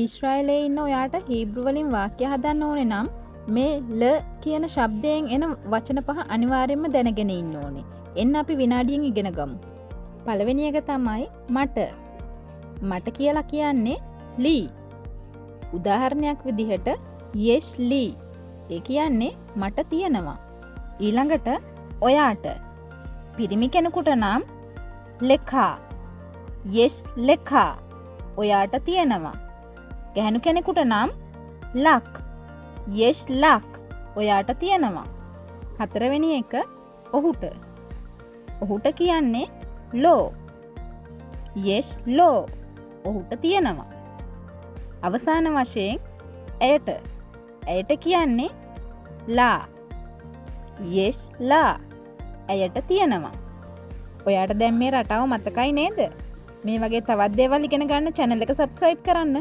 ඊශ්‍රායලයේ ඉන්න ඔයාට හීබ්‍රු වලින් වාක්‍ය හදන්න ඕනේ නම් මේ ල කියන ශබ්දයෙන් එන වචන පහ අනිවාර්යයෙන්ම දැනගෙන ඉන්න ඕනේ. එන්න අපි විනාඩියෙන් ඉගෙන ගමු. පළවෙනි එක තමයි මට. මට කියලා කියන්නේ ලී. උදාහරණයක් විදිහට yes ලී. ඒ කියන්නේ මට තියෙනවා. ඊළඟට ඔයාට. පිරිමි කෙනෙකුට නම් ලෙකා. yes ලෙකා. ඔයාට තියෙනවා. ගැහැණු කෙනෙකුට නම් ලක්. yes ලක්. ඔයාට තියෙනවා. හතරවෙනි එක ඔහුට. ඔහුට කියන්නේ ලෝ. yes ලෝ. ඔහුට තියෙනවා. අවසාන වශයෙන් ඇයට. ඇයට කියන්නේ ලා. yes ලා. ඇයට තියෙනවා. ඔයාට දැන් මේ රටාව මතකයි නේද? මේ වගේ තවත් දේවල් ඉගෙන ගන්න channel එක subscribe කරන්න.